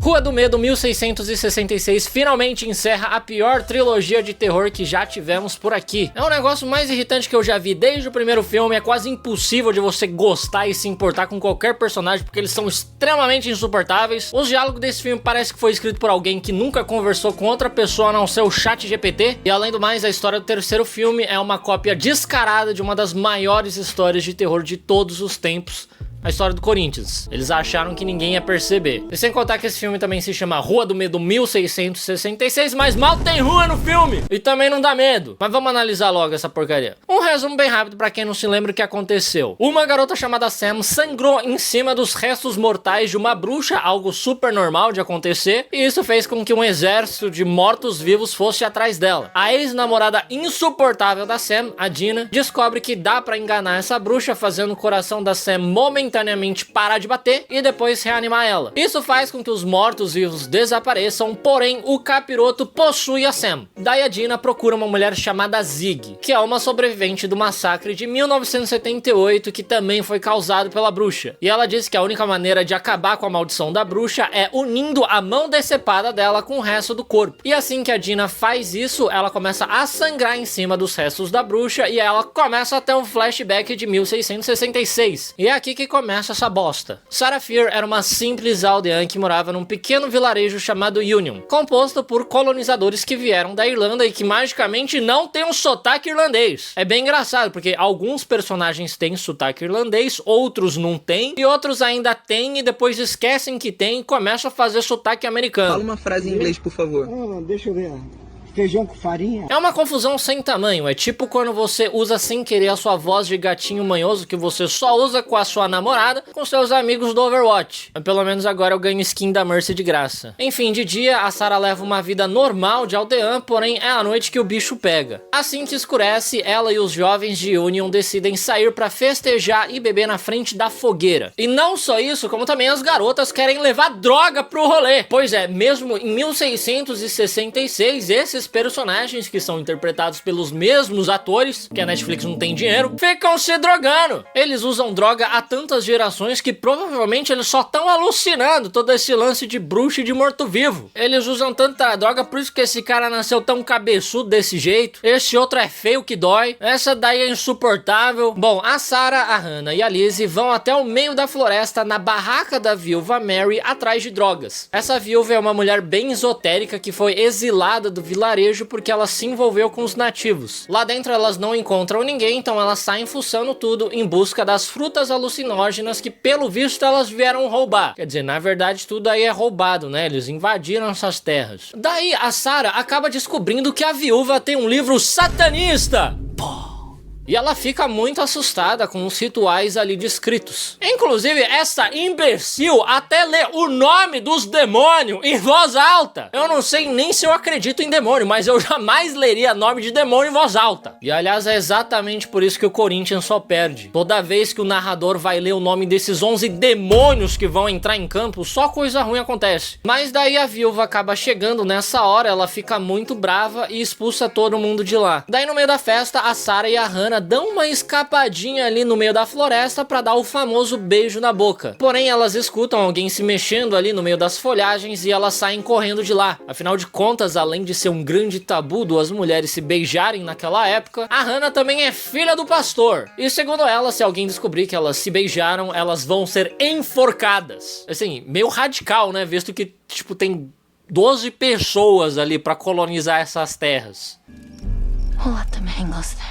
Rua do Medo 1666 finalmente encerra a pior trilogia de terror que já tivemos por aqui. É o negócio mais irritante que eu já vi desde o primeiro filme, é quase impossível de você gostar e se importar com qualquer personagem porque eles são extremamente insuportáveis. Os diálogos desse filme parece que foi escrito por alguém que nunca conversou com outra pessoa a não ser o chat GPT. E além do mais, a história do terceiro filme é uma cópia descarada de uma das maiores histórias de terror de todos os tempos, a história do Corinthians. Eles acharam que ninguém ia perceber. E sem contar que esse filme também se chama Rua do Medo 1666, mas mal tem rua no filme! E também não dá medo. Mas vamos analisar logo essa porcaria. Um resumo bem rápido pra quem não se lembra o que aconteceu. Uma garota chamada Sam sangrou em cima dos restos mortais de uma bruxa, algo super normal de acontecer, e isso fez com que um exército de mortos-vivos fosse atrás dela. A ex-namorada insuportável da Sam, a Dina, descobre que dá pra enganar essa bruxa fazendo o coração da Sam momentaneamente parar de bater e depois reanimar ela. Isso faz com que os mortos-vivos desapareçam, porém o capiroto possui a Sam. Daí a Dina procura uma mulher chamada Zig, que é uma sobrevivente do massacre de 1978 que também foi causado pela bruxa. E ela diz que a única maneira de acabar com a maldição da bruxa é unindo a mão decepada dela com o resto do corpo. E assim que a Dina faz isso, ela começa a sangrar em cima dos restos da bruxa e ela começa a ter um flashback de 1666. E é aqui que começa essa bosta. Sarah Fear era uma simples aldeã que morava num pequeno vilarejo chamado Union, composto por colonizadores que vieram da Irlanda e que magicamente não tem um sotaque irlandês. É bem engraçado, porque alguns personagens têm sotaque irlandês, outros não têm, e outros ainda têm e depois esquecem que tem e começam a fazer sotaque americano. Fala uma frase em inglês, por favor. Deixa eu ver. Feijão com farinha? É uma confusão sem tamanho, é tipo quando você usa sem querer a sua voz de gatinho manhoso que você só usa com a sua namorada, com seus amigos do Overwatch. Mas pelo menos agora eu ganho skin da Mercy de graça. Enfim, de dia a Sarah leva uma vida normal de aldeã, porém é à noite que o bicho pega. Assim que escurece, ela e os jovens de Union decidem sair pra festejar e beber na frente da fogueira. E não só isso, como também as garotas querem levar droga pro rolê. Pois é, mesmo em 1666, esses personagens que são interpretados pelos mesmos atores, que a Netflix não tem dinheiro, ficam se drogando. Eles usam droga há tantas gerações que provavelmente eles só estão alucinando todo esse lance de bruxo e de morto-vivo. Eles usam tanta droga, por isso que esse cara nasceu tão cabeçudo desse jeito. Esse outro é feio que dói. Essa daí é insuportável. Bom, a Sarah, a Hannah e a Lizzie vão até o meio da floresta na barraca da viúva Mary atrás de drogas. Essa viúva é uma mulher bem esotérica que foi exilada do vilarejo porque ela se envolveu com os nativos. Lá dentro elas não encontram ninguém, então elas saem fuçando tudo em busca das frutas alucinógenas que pelo visto elas vieram roubar. Quer dizer, na verdade tudo aí é roubado, né? Eles invadiram essas terras. Daí a Sarah acaba descobrindo que a viúva tem um livro satanista. E ela fica muito assustada com os rituais ali descritos. Inclusive, essa imbecil até lê o nome dos demônios em voz alta. Eu não sei nem se eu acredito em demônio, mas eu jamais leria nome de demônio em voz alta. E aliás, é exatamente por isso que o Corinthians só perde. Toda vez que o narrador vai ler o nome desses 11 demônios que vão entrar em campo, só coisa ruim acontece. Mas daí a viúva acaba chegando nessa hora, ela fica muito brava e expulsa todo mundo de lá. Daí no meio da festa, a Sarah e a Hannah dão uma escapadinha ali no meio da floresta pra dar o famoso beijo na boca. Porém, elas escutam alguém se mexendo ali no meio das folhagens e elas saem correndo de lá. Afinal de contas, além de ser um grande tabu duas mulheres se beijarem naquela época, a Hannah também é filha do pastor. E segundo ela, se alguém descobrir que elas se beijaram, elas vão ser enforcadas. Assim, meio radical, né? Visto que, tipo, tem 12 pessoas ali pra colonizar essas terras. We'll let them hang us then.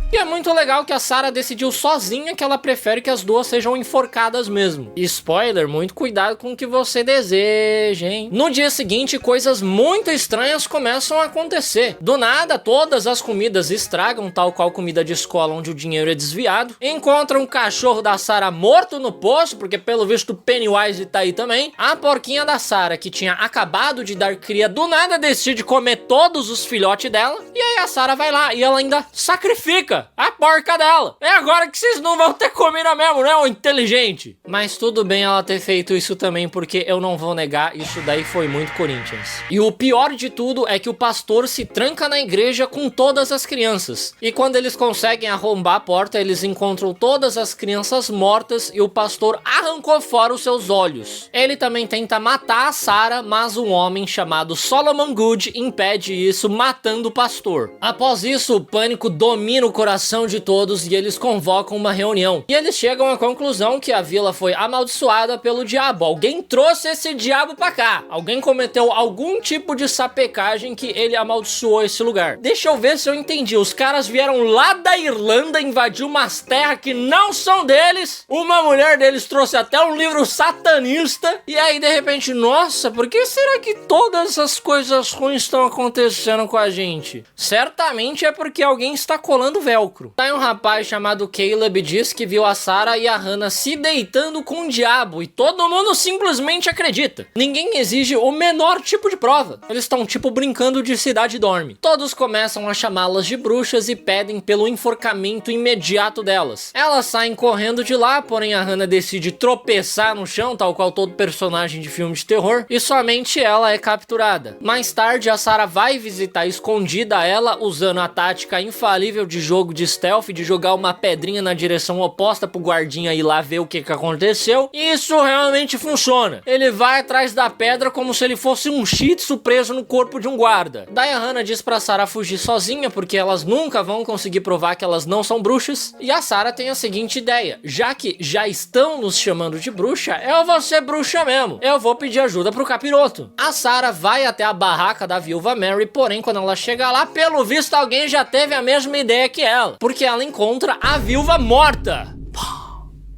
E é muito legal que a Sarah decidiu sozinha que ela prefere que as duas sejam enforcadas mesmo. E spoiler, muito cuidado com o que você deseja, hein? No dia seguinte, coisas muito estranhas começam a acontecer. Do nada, todas as comidas estragam, tal qual comida de escola onde o dinheiro é desviado. Encontram um cachorro da Sarah morto no poço, porque pelo visto o Pennywise tá aí também. A porquinha da Sarah, que tinha acabado de dar cria, do nada decide comer todos os filhotes dela. E aí a Sarah vai lá e ela ainda sacrifica Diga, a porca dela. É agora que vocês não vão ter comida mesmo, né, ô inteligente? Mas tudo bem ela ter feito isso também, porque eu não vou negar, isso daí foi muito Corinthians. E o pior de tudo é que o pastor se tranca na igreja com todas as crianças. E quando eles conseguem arrombar a porta, eles encontram todas as crianças mortas e o pastor arrancou fora os seus olhos. Ele também tenta matar a Sarah, mas um homem chamado Solomon Good impede isso, matando o pastor. Após isso, o pânico domina o coração de todos e eles convocam uma reunião. E eles chegam à conclusão que a vila foi amaldiçoada pelo diabo. Alguém trouxe esse diabo pra cá. Alguém cometeu algum tipo de sapecagem que ele amaldiçoou esse lugar. Deixa eu ver se eu entendi. Os caras vieram lá da Irlanda, invadir umas terras que não são deles. Uma mulher deles trouxe até um livro satanista. E aí, de repente, nossa, por que será que todas essas coisas ruins estão acontecendo com a gente? Certamente é porque alguém está colando velcro. Aí um rapaz chamado Caleb diz que viu a Sarah e a Hannah se deitando com o diabo e todo mundo simplesmente acredita. Ninguém exige o menor tipo de prova. Eles estão tipo brincando de cidade dorme. Todos começam a chamá-las de bruxas e pedem pelo enforcamento imediato delas. Elas saem correndo de lá, porém a Hannah decide tropeçar no chão, tal qual todo personagem de filme de terror, e somente ela é capturada. Mais tarde, a Sarah vai visitar escondida ela, usando a tática infalível de jogo de stealth, de jogar uma pedrinha na direção oposta pro guardinha ir lá ver o que aconteceu, e isso realmente funciona. Ele vai atrás da pedra como se ele fosse um shih tzu preso no corpo de um guarda. Daí a Hannah diz pra Sarah fugir sozinha, porque elas nunca vão conseguir provar que elas não são bruxas, e a Sarah tem a seguinte ideia: já que já estão nos chamando de bruxa, eu vou ser bruxa mesmo, eu vou pedir ajuda pro capiroto. A Sarah vai até a barraca da viúva Mary, porém quando ela chega lá, pelo visto alguém já teve a mesma ideia que ela, porque ela encontra a viúva morta,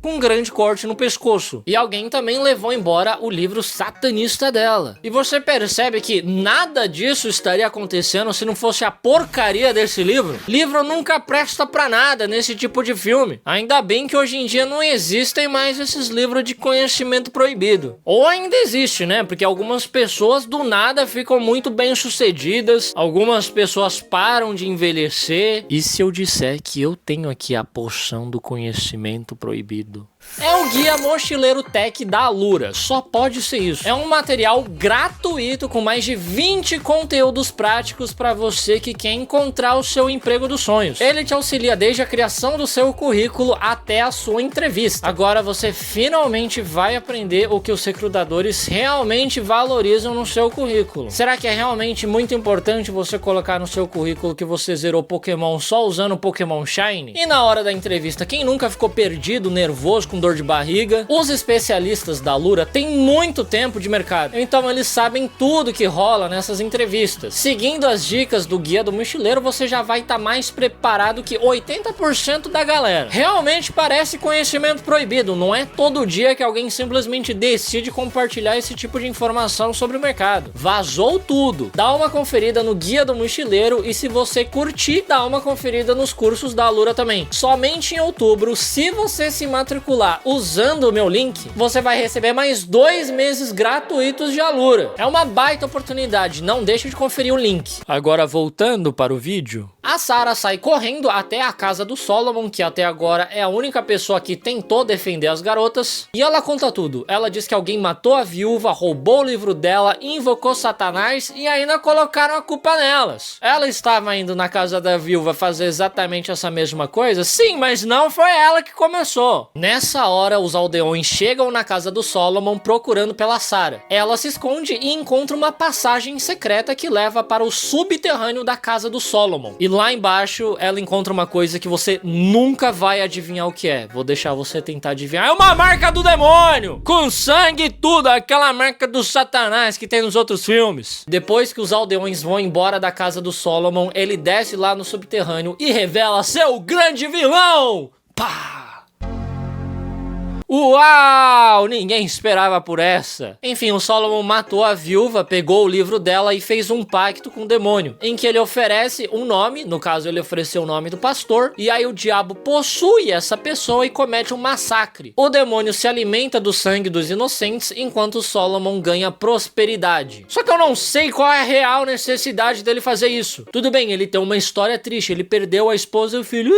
com um grande corte no pescoço. E alguém também levou embora o livro satanista dela. E você percebe que nada disso estaria acontecendo se não fosse a porcaria desse livro. Livro nunca presta pra nada nesse tipo de filme. Ainda bem que hoje em dia não existem mais esses livros de conhecimento proibido. Ou ainda existe, né? Porque algumas pessoas do nada ficam muito bem sucedidas. Algumas pessoas param de envelhecer. E se eu disser que eu tenho aqui a poção do conhecimento proibido? É o Guia Mochileiro Tech da Alura, só pode ser isso. É um material gratuito com mais de 20 conteúdos práticos para você que quer encontrar o seu emprego dos sonhos. Ele te auxilia desde a criação do seu currículo até a sua entrevista. Agora você finalmente vai aprender o que os recrutadores realmente valorizam no seu currículo. Será que é realmente muito importante você colocar no seu currículo que você zerou Pokémon só usando Pokémon Shine? E na hora da entrevista, quem nunca ficou perdido, nervoso, com dor de barriga? Os especialistas da Alura têm muito tempo de mercado, então eles sabem tudo que rola nessas entrevistas. Seguindo as dicas do Guia do Mochileiro, você já vai estar mais preparado que 80% da galera. Realmente parece conhecimento proibido, não é todo dia que alguém simplesmente decide compartilhar esse tipo de informação sobre o mercado. Vazou tudo. Dá uma conferida no Guia do Mochileiro e se você curtir, dá uma conferida nos cursos da Alura também. Somente em outubro, se você se matricular usando o meu link, você vai receber mais 2 meses gratuitos de Alura. É uma baita oportunidade, não deixe de conferir o link. Agora voltando para o vídeo, a Sarah sai correndo até a casa do Solomon, que até agora é a única pessoa que tentou defender as garotas, e ela conta tudo. Ela diz que alguém matou a viúva, roubou o livro dela, invocou Satanás e ainda colocaram a culpa nelas. Ela estava indo na casa da viúva fazer exatamente essa mesma coisa? Sim, mas não foi ela que começou. Nessa hora, os aldeões chegam na casa do Solomon procurando pela Sarah. Ela se esconde e encontra uma passagem secreta que leva para o subterrâneo da casa do Solomon. E lá embaixo, ela encontra uma coisa que você nunca vai adivinhar o que é. Vou deixar você tentar adivinhar. É uma marca do demônio! Com sangue e tudo! Aquela marca do Satanás que tem nos outros filmes. Depois que os aldeões vão embora da casa do Solomon, ele desce lá no subterrâneo e revela seu grande vilão! Pá! Uau! Ninguém esperava por essa. Enfim, o Solomon matou a viúva, pegou o livro dela e fez um pacto com o demônio, em que ele oferece um nome, no caso ele ofereceu o nome do pastor, e aí o diabo possui essa pessoa e comete um massacre. O demônio se alimenta do sangue dos inocentes, enquanto o Solomon ganha prosperidade. Só que eu não sei qual é a real necessidade dele fazer isso. Tudo bem, ele tem uma história triste, ele perdeu a esposa e o filho,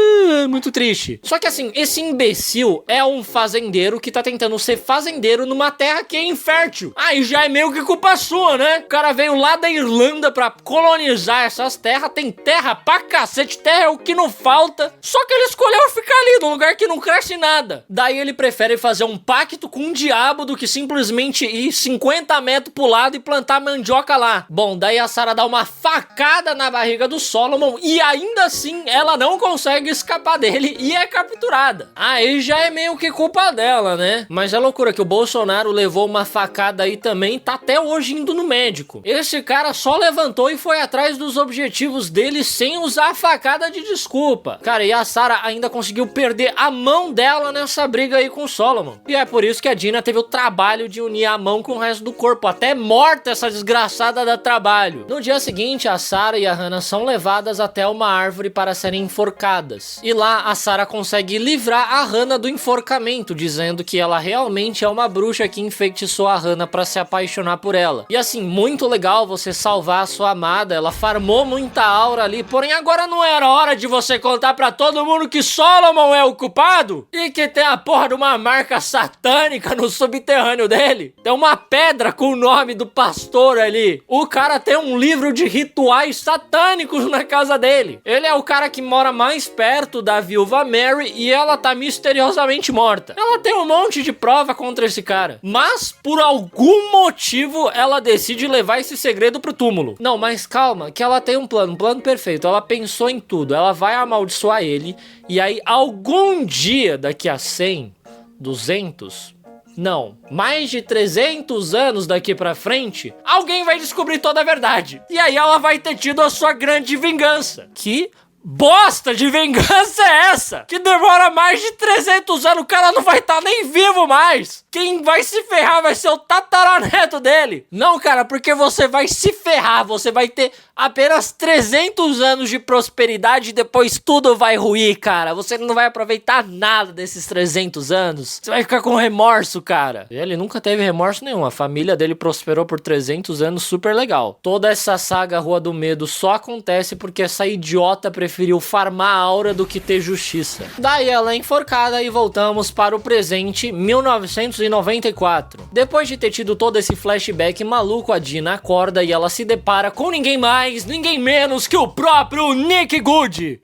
muito triste. Só que assim, esse imbecil é um fazendeiro que tá tentando ser fazendeiro numa terra que é infértil. Aí já é meio que culpa sua, né? O cara veio lá da Irlanda pra colonizar essas terras, tem terra pra cacete, terra é o que não falta. Só que ele escolheu ficar ali, num lugar que não cresce nada. Daí ele prefere fazer um pacto com um diabo do que simplesmente ir 50 metros pro lado e plantar mandioca lá. Bom, daí a Sarah dá uma facada na barriga do Solomon e ainda assim ela não consegue escapar dele e é capturada. Aí já é meio que culpa dela, né? Mas é loucura que o Bolsonaro levou uma facada aí também, tá até hoje indo no médico. Esse cara só levantou e foi atrás dos objetivos dele sem usar a facada de desculpa. Cara, e a Sarah ainda conseguiu perder a mão dela nessa briga aí com o Solomon. E é por isso que a Dina teve o trabalho de unir a mão com o resto do corpo. Até morta essa desgraçada dá trabalho. No dia seguinte, a Sarah e a Hannah são levadas até uma árvore para serem enforcadas. E lá, a Sarah consegue livrar a Hannah do enforcamento, dizendo que ela realmente é uma bruxa que enfeitiçou a Hannah para se apaixonar por ela. E assim, muito legal você salvar a sua amada, ela farmou muita aura ali, porém agora não era hora de você contar pra todo mundo que Solomon é o culpado? E que tem a porra de uma marca satânica no subterrâneo dele? Tem uma pedra com o nome do pastor ali. O cara tem um livro de rituais satânicos na casa dele. Ele é o cara que mora mais perto da viúva Mary e ela tá misteriosamente morta. Ela tem um monte de prova contra esse cara, mas por algum motivo ela decide levar esse segredo pro túmulo. Não, mas calma, que ela tem um plano perfeito. Ela pensou em tudo, ela vai amaldiçoar ele e aí algum dia daqui a 100, 200... não, mais de 300 anos daqui pra frente, alguém vai descobrir toda a verdade. E aí ela vai ter tido a sua grande vingança. Que bosta de vingança é essa? Que demora mais de 300 anos, o cara não vai estar nem vivo mais. Quem vai se ferrar vai ser o tataraneto dele. Não, cara, porque você vai se ferrar, você vai ter apenas 300 anos de prosperidade e depois tudo vai ruir, cara. Você não vai aproveitar nada desses 300 anos. Você vai ficar com remorso, cara. Ele nunca teve remorso nenhum, a família dele prosperou por 300 anos, super legal. Toda essa saga Rua do Medo só acontece porque essa idiota preferiu farmar a aura do que ter justiça. Daí ela é enforcada e voltamos para o presente, 1994. Depois de ter tido todo esse flashback maluco, a Dina acorda e ela se depara com ninguém mais, ninguém menos que o próprio Nick Good.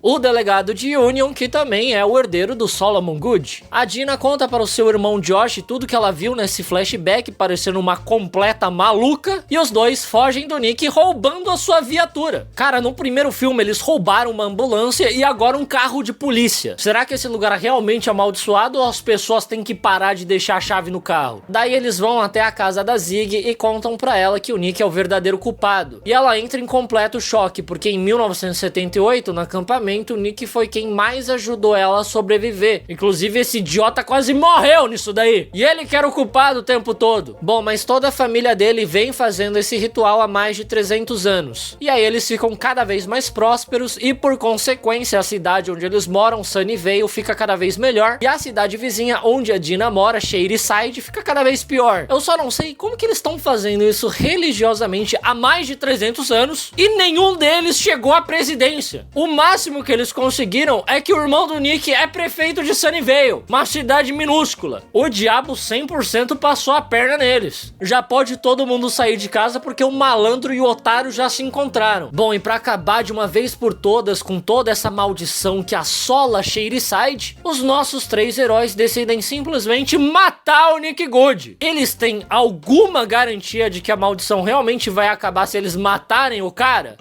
O delegado de Union, que também é o herdeiro do Solomon Good. A Dina conta para o seu irmão Josh tudo que ela viu nesse flashback, parecendo uma completa maluca, e os dois fogem do Nick roubando a sua viatura. Cara, no primeiro filme eles roubaram uma ambulância e agora um carro de polícia. Será que esse lugar é realmente amaldiçoado ou as pessoas têm que parar de deixar a chave no carro? Daí eles vão até a casa da Zig e contam pra ela que o Nick é o verdadeiro culpado. E ela entra em completo choque, porque em 1978, no acampamento, o Nick foi quem mais ajudou ela a sobreviver. Inclusive esse idiota quase morreu nisso daí. E ele que era o culpado o tempo todo. Bom, mas toda a família dele vem fazendo esse ritual há mais de 300 anos. E aí eles ficam cada vez mais prósperos e por consequência a cidade onde eles moram, Sunnyvale, fica cada vez melhor. E a cidade vizinha onde a Dina mora, Shadyside, fica cada vez pior. Eu só não sei como que eles estão fazendo isso religiosamente há mais de 300 anos e nenhum deles chegou à presidência. O máximo que eles conseguiram é que o irmão do Nick é prefeito de Sunnyvale, uma cidade minúscula. O diabo 100% passou a perna neles. Já pode todo mundo sair de casa porque o malandro e o otário já se encontraram. Bom, e pra acabar de uma vez por todas com toda essa maldição que assola Shadyside, os nossos três heróis decidem simplesmente matar o Nick Good. Eles têm alguma garantia de que a maldição realmente vai acabar se eles matarem o cara?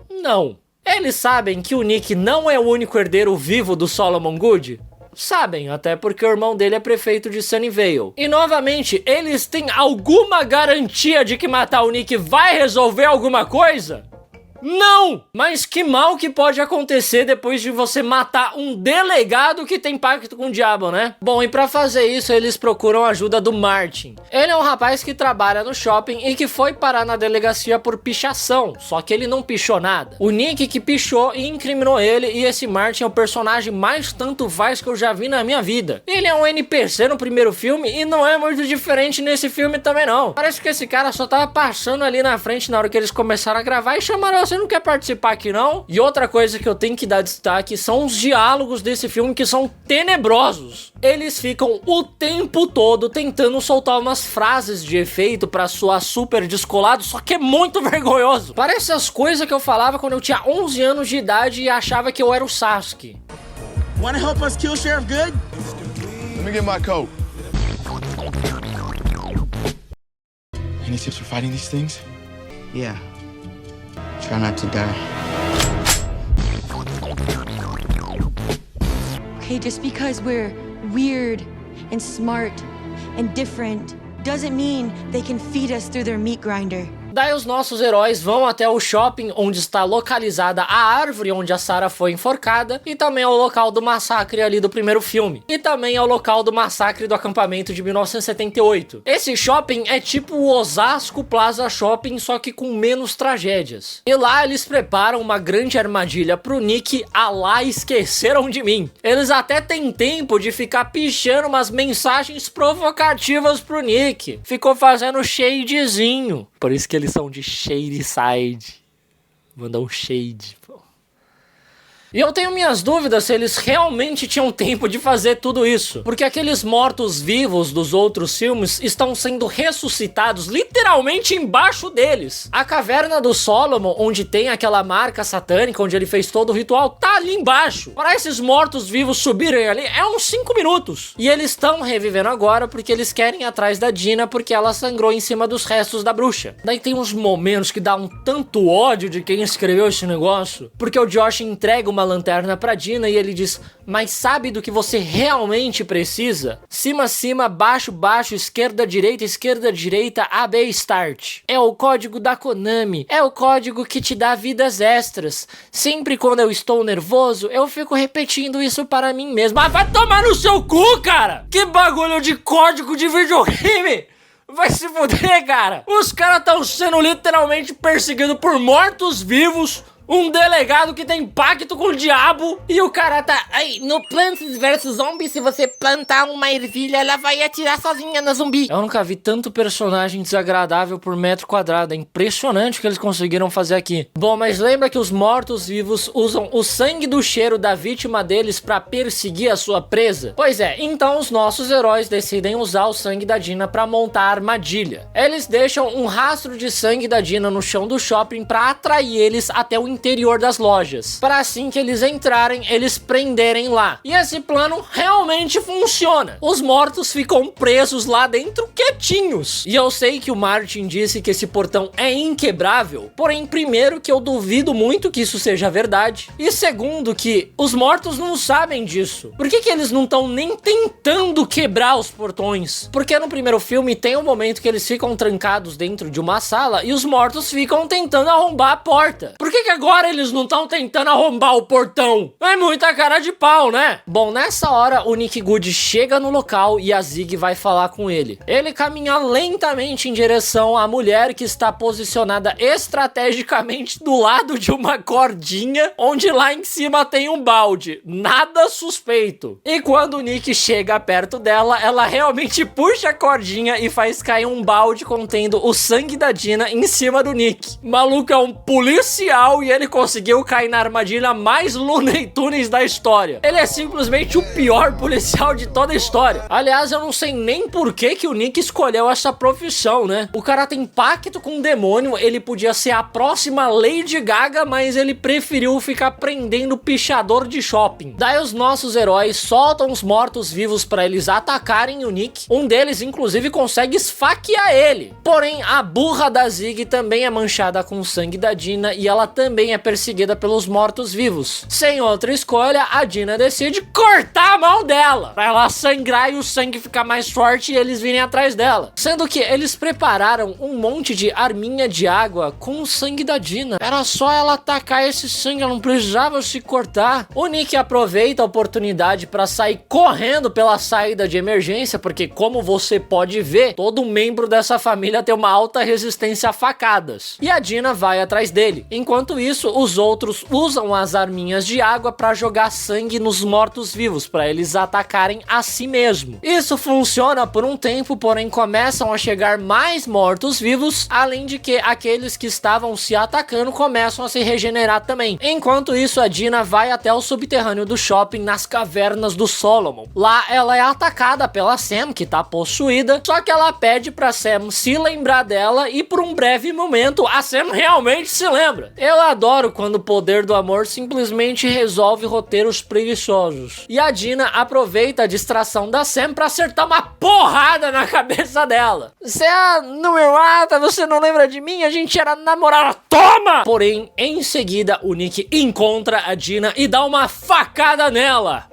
Não. Eles sabem que o Nick não é o único herdeiro vivo do Solomon Good? Sabem, até porque o irmão dele é prefeito de Sunnyvale. E novamente, eles têm alguma garantia de que matar o Nick vai resolver alguma coisa? Não! Mas que mal que pode acontecer depois de você matar um delegado que tem pacto com o diabo, né? Bom, e pra fazer isso, eles procuram a ajuda do Martin. Ele é um rapaz que trabalha no shopping e que foi parar na delegacia por pichação, só que ele não pichou nada. O Nick que pichou e incriminou ele, e esse Martin é o personagem mais tanto faz que eu já vi na minha vida. Ele é um NPC no primeiro filme e não é muito diferente nesse filme também não. Parece que esse cara só tava passando ali na frente na hora que eles começaram a gravar e chamaram: você não quer participar aqui não? E outra coisa que eu tenho que dar destaque são os diálogos desse filme, que são tenebrosos. Eles ficam o tempo todo tentando soltar umas frases de efeito pra soar super descolado, só que é muito vergonhoso. Parece as coisas que eu falava quando eu tinha 11 anos de idade e achava que eu era o Sasuke. Wanna help us kill Sheriff Good? Let me get my coat. Any tips for fighting these things? Yeah. Try not to die. Okay, just because we're weird and smart and different doesn't mean they can feed us through their meat grinder. Daí os nossos heróis vão até o shopping onde está localizada a árvore onde a Sarah foi enforcada, e também é o local do massacre ali do primeiro filme, e também é o local do massacre do acampamento de 1978. Esse shopping é tipo o Osasco Plaza Shopping, só que com menos tragédias. E lá eles preparam uma grande armadilha pro Nick a lá Esqueceram de Mim. Eles até têm tempo de ficar pichando umas mensagens provocativas pro Nick. Ficou fazendo shadezinho. Por isso que eles são de Shady Side. Mandar um shade, pô. E eu tenho minhas dúvidas se eles realmente tinham tempo de fazer tudo isso, porque aqueles mortos-vivos dos outros filmes estão sendo ressuscitados literalmente embaixo deles. A caverna do Solomon, onde tem aquela marca satânica, onde ele fez todo o ritual, tá ali embaixo. Para esses mortos-vivos subirem ali, é uns 5 minutos. E eles estão revivendo agora porque eles querem ir atrás da Dina, porque ela sangrou em cima dos restos da bruxa. Daí tem uns momentos que dá um tanto ódio de quem escreveu esse negócio, porque o Josh entrega uma lanterna pra Dina e ele diz: mas sabe do que você realmente precisa? Cima, cima, baixo, baixo, esquerda, direita, AB Start. É o código da Konami, é o código que te dá vidas extras. Sempre quando eu estou nervoso, eu fico repetindo isso para mim mesmo. Mas vai tomar no seu cu, cara! Que bagulho de código de videogame! Vai se fuder, cara! Os caras estão sendo literalmente perseguidos por mortos-vivos, um delegado que tem pacto com o diabo, e o cara tá... Aí, no Plants vs Zombies, se você plantar uma ervilha, ela vai atirar sozinha na zumbi. Eu nunca vi tanto personagem desagradável por metro quadrado. É impressionante o que eles conseguiram fazer aqui. Bom, mas lembra que os mortos-vivos usam o sangue do cheiro da vítima deles pra perseguir a sua presa? Pois é, então os nossos heróis decidem usar o sangue da Dina pra montar a armadilha. Eles deixam um rastro de sangue da Dina no chão do shopping pra atrair eles até o interior das lojas, para assim que eles entrarem, eles prenderem lá. E esse plano realmente funciona. Os mortos ficam presos lá dentro quietinhos. E eu sei que o Martin disse que esse portão é inquebrável, porém, primeiro, que eu duvido muito que isso seja verdade, e segundo, que os mortos não sabem disso. Por que eles não estão nem tentando quebrar os portões? Porque no primeiro filme tem um momento que eles ficam trancados dentro de uma sala e os mortos ficam tentando arrombar a porta. Por que agora eles não estão tentando arrombar o portão? É muita cara de pau, né? Bom, nessa hora o Nick Good chega no local e a Zig vai falar com ele. Ele caminha lentamente em direção à mulher que está posicionada estrategicamente do lado de uma cordinha, onde lá em cima tem um balde. Nada suspeito. E quando o Nick chega perto dela, ela realmente puxa a cordinha e faz cair um balde contendo o sangue da Dina em cima do Nick. O maluco é um policial e ele conseguiu cair na armadilha mais Looney Tunes da história. Ele é simplesmente o pior policial de toda a história. Aliás, eu não sei nem por que o Nick escolheu essa profissão, né? O cara tem pacto com o demônio, ele podia ser a próxima Lady Gaga, mas ele preferiu ficar prendendo pichador de shopping. Daí os nossos heróis soltam os mortos-vivos para eles atacarem o Nick. Um deles, inclusive, consegue esfaquear ele. Porém, a burra da Zig também é manchada com o sangue da Dina e ela também também é perseguida pelos mortos-vivos. Sem outra escolha, a Dina decide cortar a mão dela, pra ela sangrar e o sangue ficar mais forte e eles virem atrás dela. Sendo que eles prepararam um monte de arminha de água com o sangue da Dina. Era só ela atacar esse sangue, ela não precisava se cortar. O Nick aproveita a oportunidade pra sair correndo pela saída de emergência, porque como você pode ver, todo membro dessa família tem uma alta resistência a facadas. E a Dina vai atrás dele. Enquanto isso, os outros usam as arminhas de água pra jogar sangue nos mortos-vivos, pra eles atacarem a si mesmo. Isso funciona por um tempo, porém começam a chegar mais mortos-vivos, além de que aqueles que estavam se atacando começam a se regenerar também. Enquanto isso, a Dina vai até o subterrâneo do shopping nas cavernas do Solomon. Lá ela é atacada pela Sam, que tá possuída, só que ela pede pra Sam se lembrar dela e por um breve momento a Sam realmente se lembra. Eu adoro quando o poder do amor simplesmente resolve roteiros preguiçosos. E a Dina aproveita a distração da Sam pra acertar uma porrada na cabeça dela. Você não me mata, você não lembra de mim? A gente era namorada, toma! Porém, em seguida, o Nick encontra a Dina e dá uma facada nela.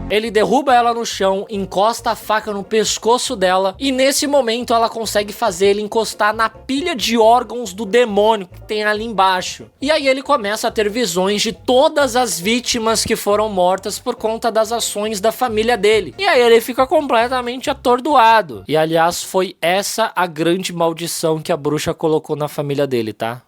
Ele derruba ela no chão, encosta a faca no pescoço dela e nesse momento ela consegue fazer ele encostar na pilha de órgãos do demônio que tem ali embaixo. E aí ele começa a ter visões de todas as vítimas que foram mortas por conta das ações da família dele. E aí ele fica completamente atordoado. E aliás, foi essa a grande maldição que a bruxa colocou na família dele, tá?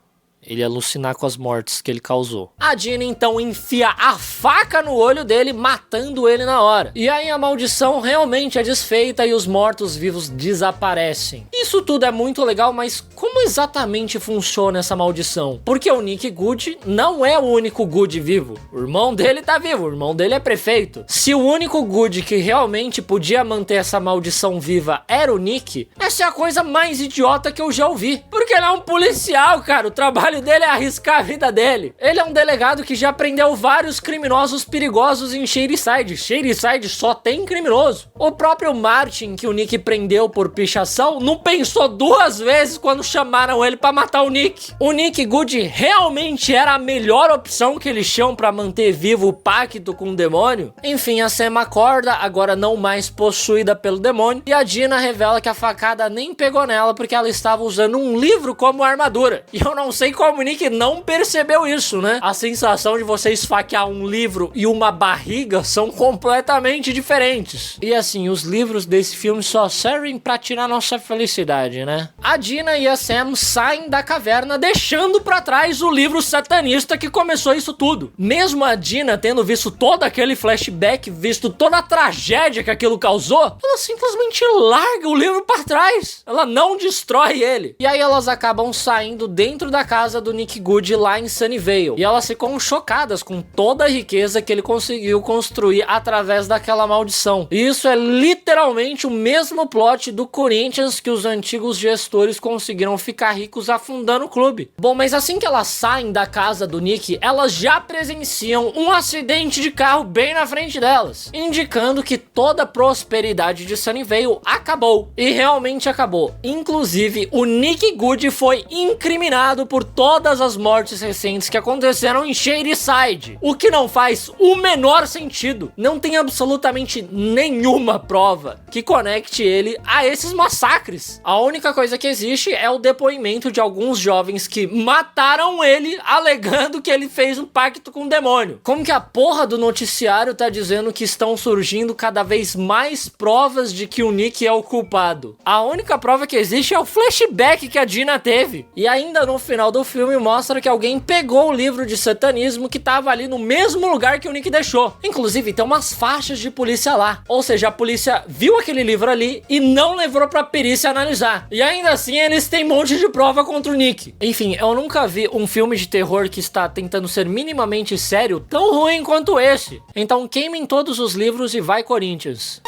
Ele alucinar com as mortes que ele causou. A Dina então enfia a faca no olho dele, matando ele na hora. E aí a maldição realmente é desfeita e os mortos-vivos desaparecem. Isso tudo é muito legal, mas como exatamente funciona essa maldição? Porque o Nick Good não é o único Good vivo. O irmão dele tá vivo, o irmão dele é prefeito. Se o único Good que realmente podia manter essa maldição viva era o Nick, essa é a coisa mais idiota que eu já ouvi. Porque ele é um policial, cara. O trabalho dele é arriscar a vida dele. Ele é um delegado que já prendeu vários criminosos perigosos em Shadyside. Shadyside só tem criminoso. O próprio Martin, que o Nick prendeu por pichação, não pensou duas vezes quando chamaram ele pra matar o Nick. O Nick Good realmente era a melhor opção que eles tinham pra manter vivo o pacto com o demônio. Enfim, a Sam acorda, agora não mais possuída pelo demônio, e a Dina revela que a facada nem pegou nela porque ela estava usando um livro como armadura. E eu não sei como o Nick não percebeu isso, né? A sensação de você esfaquear um livro e uma barriga são completamente diferentes. E assim, os livros desse filme só servem pra tirar nossa felicidade, né? A Dina e a Sam saem da caverna deixando pra trás o livro satanista que começou isso tudo. Mesmo a Dina tendo visto todo aquele flashback, visto toda a tragédia que aquilo causou, ela simplesmente larga o livro pra trás. Ela não destrói ele. E aí elas acabam saindo dentro da casa do Nick Good lá em Sunnyvale. E elas ficam chocadas com toda a riqueza que ele conseguiu construir através daquela maldição. E isso é literalmente o mesmo plot do Corinthians que os antigos gestores conseguiram ficar ricos afundando o clube. Bom, mas assim que elas saem da casa do Nick, elas já presenciam um acidente de carro bem na frente delas, indicando que toda a prosperidade de Sunnyvale acabou. E realmente acabou. Inclusive, o Nick Good foi incriminado por todas as mortes recentes que aconteceram em Shadyside, o que não faz o menor sentido. Não tem absolutamente nenhuma prova que conecte ele a esses massacres. A única coisa que existe é o depoimento de alguns jovens que mataram ele, alegando que ele fez um pacto com o demônio. Como que a porra do noticiário tá dizendo que estão surgindo cada vez mais provas de que o Nick é o culpado? A única prova que existe é o flashback que a Dina teve. E ainda no final do filme mostra que alguém pegou o livro de satanismo que tava ali no mesmo lugar que o Nick deixou. Inclusive tem umas faixas de polícia lá. Ou seja, a polícia viu aquele livro ali e não levou pra perícia analisar. E ainda assim eles têm um monte de prova contra o Nick. Enfim, eu nunca vi um filme de terror que está tentando ser minimamente sério tão ruim quanto esse. Então queimem todos os livros e vai Corinthians.